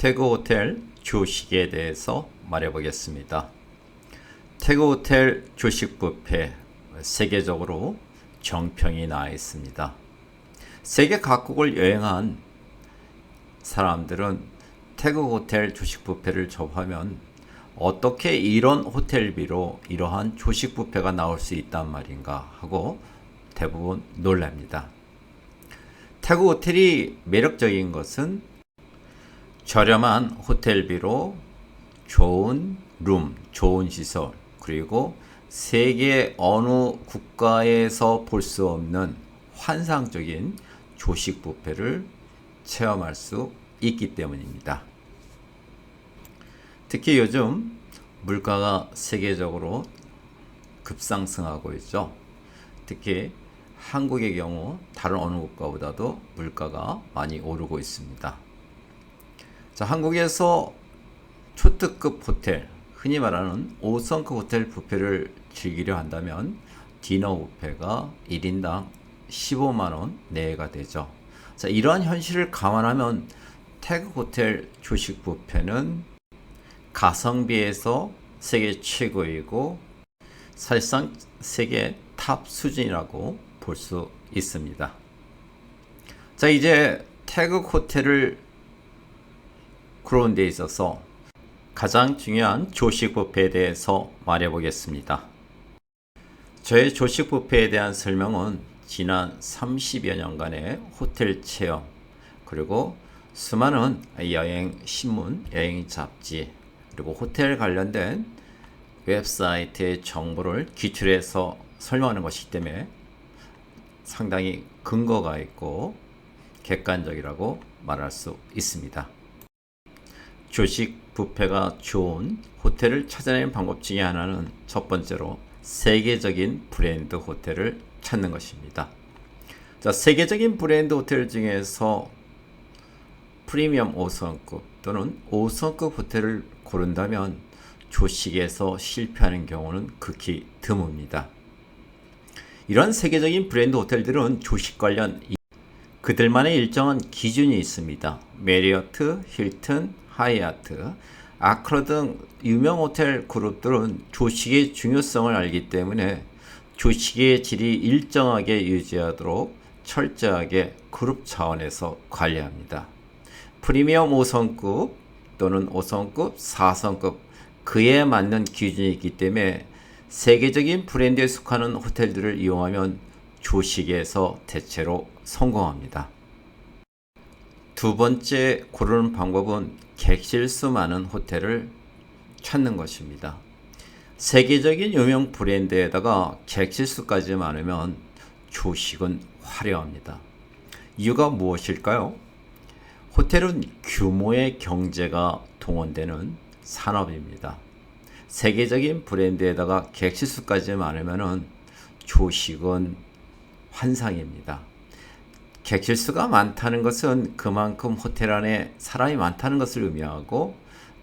태국 호텔 조식에 대해서 말해보겠습니다. 태국 호텔 조식 뷔페 세계적으로 정평이 나 있습니다. 세계 각국을 여행한 사람들은 태국 호텔 조식 뷔페를 접하면 어떻게 이런 호텔비로 이러한 조식 뷔페가 나올 수 있단 말인가 하고 대부분 놀랍니다. 태국 호텔이 매력적인 것은 저렴한 호텔비로 좋은 룸, 좋은 시설, 그리고 세계 어느 국가에서 볼 수 없는 환상적인 조식 뷔페를 체험할 수 있기 때문입니다. 특히 요즘 물가가 세계적으로 급상승하고 있죠. 특히 한국의 경우 다른 어느 국가보다도 물가가 많이 오르고 있습니다. 자, 한국에서 초특급 호텔, 흔히 말하는 5성급 호텔 뷔페를 즐기려 한다면 디너 뷔페가 1인당 15만원 내외가 되죠. 자, 이러한 현실을 감안하면 태국 호텔 조식 뷔페는 가성비에서 세계 최고이고 사실상 세계 탑 수준이라고 볼 수 있습니다. 자, 이제 태국 호텔을 그런 데 있어서 가장 중요한 조식 뷔페에 대해서 말해보겠습니다. 저의 조식 뷔페에 대한 설명은 지난 30여 년간의 호텔 체험, 그리고 수많은 여행 신문, 여행 잡지, 그리고 호텔 관련된 웹사이트의 정보를 기출해서 설명하는 것이기 때문에 상당히 근거가 있고 객관적이라고 말할 수 있습니다. 조식 뷔페가 좋은 호텔을 찾아내는 방법 중에 하나는 첫 번째로 세계적인 브랜드 호텔을 찾는 것입니다. 자, 세계적인 브랜드 호텔 중에서 프리미엄 5성급 또는 5성급 호텔을 고른다면 조식에서 실패하는 경우는 극히 드뭅니다. 이런 세계적인 브랜드 호텔들은 조식 관련 그들만의 일정한 기준이 있습니다. 메리어트, 힐튼, 하이아트, 아크라 등 유명 호텔 그룹들은 조식의 중요성을 알기 때문에 조식의 질이 일정하게 유지하도록 철저하게 그룹 차원에서 관리합니다. 프리미엄 5성급 또는 5성급, 4성급 그에 맞는 기준이 있기 때문에 세계적인 브랜드에 속하는 호텔들을 이용하면 조식에서 대체로 성공합니다. 두 번째 고르는 방법은 객실수 많은 호텔을 찾는 것입니다. 세계적인 유명 브랜드에다가 객실수까지 많으면 조식은 화려합니다. 이유가 무엇일까요? 호텔은 규모의 경제가 동원되는 산업입니다. 세계적인 브랜드에다가 객실수까지 많으면 조식은 환상입니다. 객실수가 많다는 것은 그만큼 호텔 안에 사람이 많다는 것을 의미하고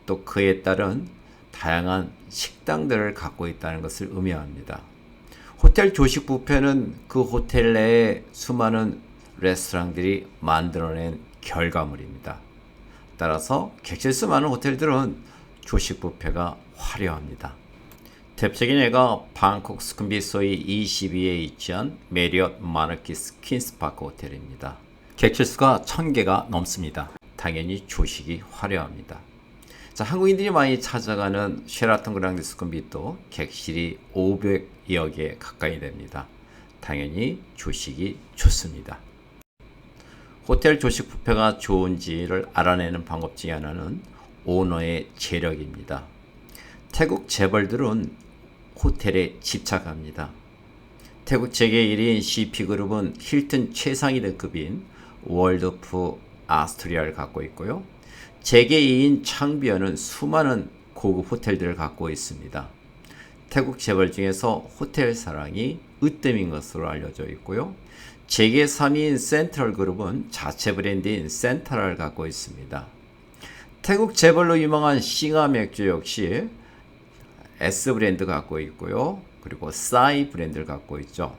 또 그에 따른 다양한 식당들을 갖고 있다는 것을 의미합니다. 호텔 조식 뷔페는 그 호텔 내에 수많은 레스토랑들이 만들어낸 결과물입니다. 따라서 객실수 많은 호텔들은 조식 뷔페가 화려합니다. 대표적인 예가 방콕 수쿰빗 소이 22에 위치한 메리엇 마르키스 퀸스파크 호텔입니다. 객실수가 1000개가 넘습니다. 당연히 조식이 화려합니다. 자, 한국인들이 많이 찾아가는 쉐라톤 그랑드 수쿰빗도 객실이 500여 개 가까이 됩니다. 당연히 조식이 좋습니다. 호텔 조식 뷔페가 좋은지를 알아내는 방법 중에 하나는 오너의 재력입니다. 태국 재벌들은 호텔에 집착합니다. 태국 재계 1위인 CP그룹은 힐튼 최상위 등급인 월드프 아스토리아를 갖고 있고요. 재계 2위인 창비언은 수많은 고급 호텔들을 갖고 있습니다. 태국 재벌 중에서 호텔 사랑이 으뜸인 것으로 알려져 있고요. 재계 3위인 센트럴 그룹은 자체 브랜드인 센트럴을 갖고 있습니다. 태국 재벌로 유명한 싱하 맥주 역시 S 브랜드 갖고 있고요. 그리고 싸이 브랜드를 갖고 있죠.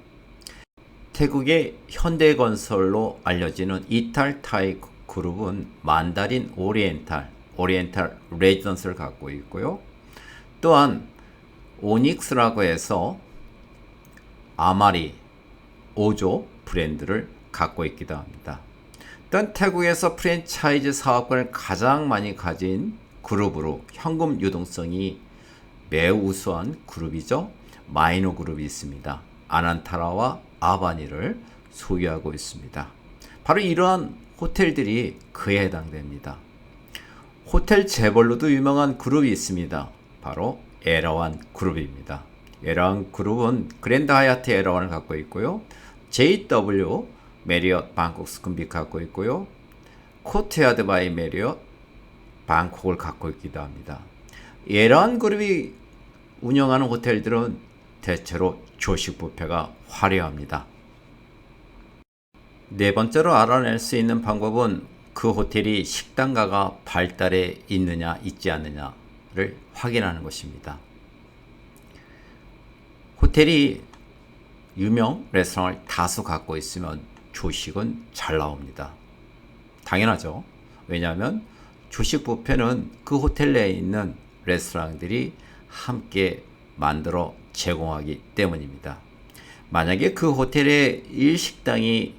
태국의 현대건설로 알려지는 이탈타이 그룹은 만다린 오리엔탈, 오리엔탈 레지던스를 갖고 있고요. 또한 오닉스라고 해서 아마리, 오조 브랜드를 갖고 있기도 합니다. 또한 태국에서 프랜차이즈 사업권을 가장 많이 가진 그룹으로 현금 유동성이 매우 우수한 그룹이죠. 마이노 그룹이 있습니다. 아난타라와 아바니를 소유하고 있습니다. 바로 이러한 호텔들이 그에 해당됩니다. 호텔 재벌로도 유명한 그룹이 있습니다. 바로 에라완 그룹입니다. 에라완 그룹은 그랜드 하얏트 에라완을 갖고 있고요. JW 메리엇 방콕 스쿰빗 갖고 있고요. 코트야드 바이 메리엇 방콕을 갖고 있기도 합니다. 에라완 그룹이 운영하는 호텔들은 대체로 조식 뷔페가 화려합니다. 네 번째로 알아낼 수 있는 방법은 그 호텔이 식당가가 발달해 있느냐 있지 않느냐를 확인하는 것입니다. 호텔이 유명 레스토랑을 다수 갖고 있으면 조식은 잘 나옵니다. 당연하죠. 왜냐하면 조식 뷔페는 그 호텔 내에 있는 레스토랑들이 함께 만들어 제공하기 때문입니다. 만약에 그 호텔의 일식당이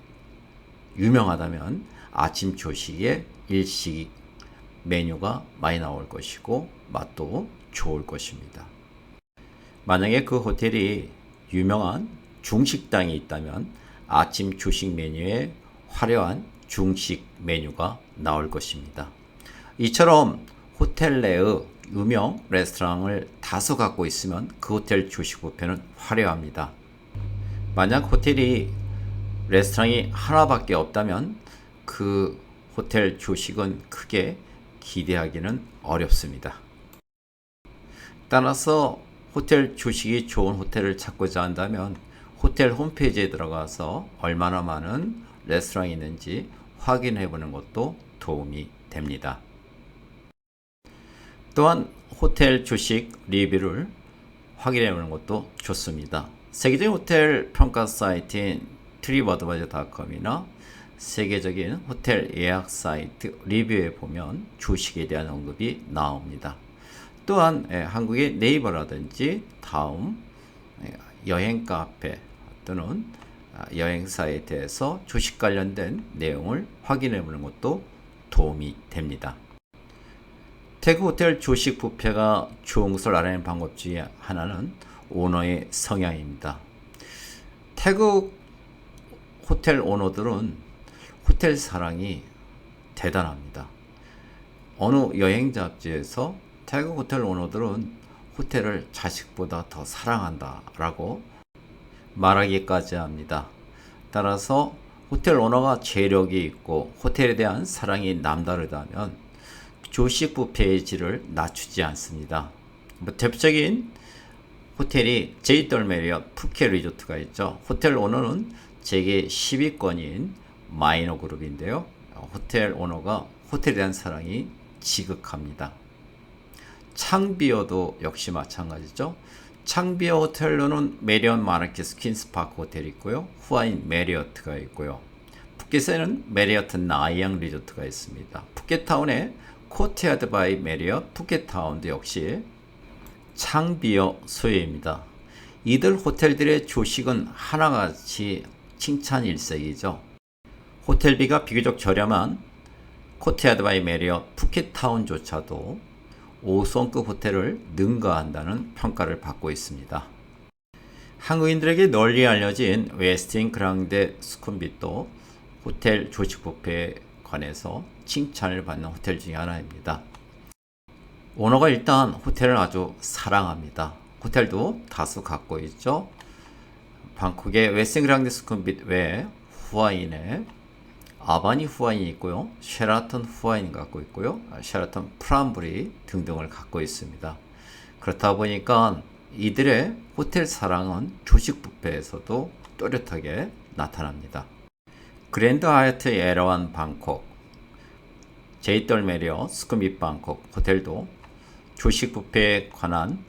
유명하다면 아침 조식에 일식 메뉴가 많이 나올 것이고 맛도 좋을 것입니다. 만약에 그 호텔이 유명한 중식당이 있다면 아침 조식 메뉴에 화려한 중식 메뉴가 나올 것입니다. 이처럼 호텔 내의 유명 레스토랑을 다수 갖고 있으면 그 호텔 조식 뷔페는 화려합니다. 만약 호텔이 레스토랑이 하나밖에 없다면 그 호텔 조식은 크게 기대하기는 어렵습니다. 따라서 호텔 조식이 좋은 호텔을 찾고자 한다면 호텔 홈페이지에 들어가서 얼마나 많은 레스토랑이 있는지 확인해 보는 것도 도움이 됩니다. 또한 호텔 조식 리뷰를 확인해 보는 것도 좋습니다. 세계적인 호텔 평가 사이트인 트립어드바이저닷컴이나 세계적인 호텔 예약 사이트 리뷰에 보면 조식에 대한 언급이 나옵니다. 또한 한국의 네이버라든지 다음 여행 카페 또는 여행 사이트에서 조식 관련된 내용을 확인해 보는 것도 도움이 됩니다. 태국 호텔 조식 뷔페가 좋은 것을 알아내는 방법 중에 하나는 오너의 성향입니다. 태국 호텔 오너들은 호텔 사랑이 대단합니다. 어느 여행 잡지에서 태국 호텔 오너들은 호텔을 자식보다 더 사랑한다 라고 말하기까지 합니다. 따라서 호텔 오너가 재력이 있고 호텔에 대한 사랑이 남다르다면 조식 뷔페의 질을 낮추지 않습니다. 대표적인 호텔이 JW 메리엇 푸켓 리조트가 있죠. 호텔 오너는 세계 10위권인 마이너 그룹인데요. 호텔 오너가 호텔에 대한 사랑이 지극합니다. 창비어도 역시 마찬가지죠. 창비어 호텔로는 메리엇 마라케스 퀸스파크 호텔이 있고요. 후아인 메리어트가 있고요. 푸켓에는 메리어트 나이앙 리조트가 있습니다. 푸켓타운에 코트야드 바이 메리엇 푸켓타운도 역시 창비어 소유입니다. 이들 호텔들의 조식은 하나같이 칭찬 일색이죠. 호텔비가 비교적 저렴한 코트야드 바이 메리엇 푸켓타운조차도 5성급 호텔을 능가한다는 평가를 받고 있습니다. 한국인들에게 널리 알려진 웨스틴 그랑데 스쿰빗도 호텔 조식 뷔페에 관해서 칭찬을 받는 호텔 중에 하나입니다. 오너가 일단 호텔을 아주 사랑합니다. 호텔도 다수 갖고 있죠. 방콕의 웨스틴 그랑데 스쿰빗 외에 후아인에 아바니 후아인이 있고요. 쉐라턴 후아인 갖고 있고요. 쉐라턴 프람브리 등등을 갖고 있습니다. 그렇다 보니까 이들의 호텔 사랑은 조식 뷔페에서도 또렷하게 나타납니다. 그랜드 하얏트 에라완 방콕, JW 메리엇 스쿰빗 방콕 호텔도 조식 뷔페에 관한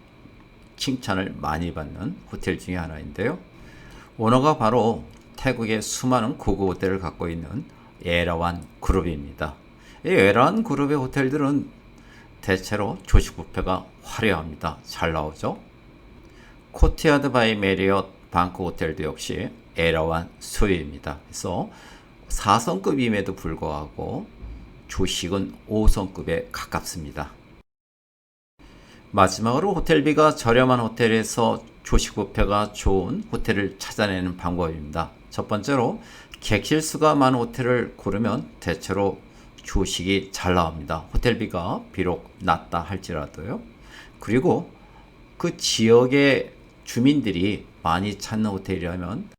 칭찬을 많이 받는 호텔 중에 하나인데요. 오너가 바로 태국의 수많은 고급 호텔을 갖고 있는 에라완 그룹입니다. 이 에라완 그룹의 호텔들은 대체로 조식 뷔페가 화려합니다. 잘 나오죠? 코트야드 바이 메리엇 방콕 호텔도 역시 에러완 수요입니다. 그래서 4성급임에도 불구하고 조식은 5성급에 가깝습니다. 마지막으로 호텔비가 저렴한 호텔에서 조식 뷔페가 좋은 호텔을 찾아내는 방법입니다. 첫 번째로 객실 수가 많은 호텔을 고르면 대체로 조식이 잘 나옵니다. 호텔비가 비록 낮다 할지라도요. 그리고 그 지역의 주민들이 많이 찾는 호텔이라면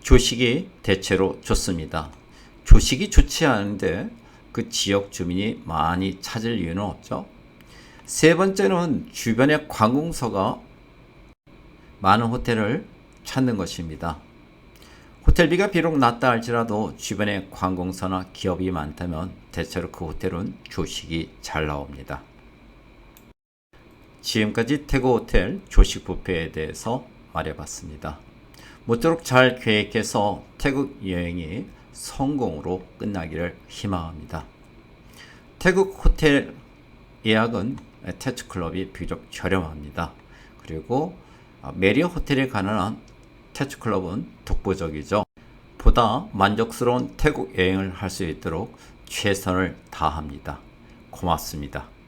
조식이 대체로 좋습니다. 조식이 좋지 않은데 그 지역 주민이 많이 찾을 이유는 없죠. 세 번째는 주변에 관공서가 많은 호텔을 찾는 것입니다. 호텔비가 비록 낮다 할지라도 주변에 관공서나 기업이 많다면 대체로 그 호텔은 조식이 잘 나옵니다. 지금까지 태국 호텔 조식 뷔페에 대해서 말해봤습니다. 모쪼록 잘 계획해서 태국 여행이 성공으로 끝나기를 희망합니다. 태국 호텔 예약은 태츠클럽이 비교적 저렴합니다. 그리고 메리엇 호텔에 가는 한 태츠클럽은 독보적이죠. 보다 만족스러운 태국 여행을 할 수 있도록 최선을 다합니다. 고맙습니다.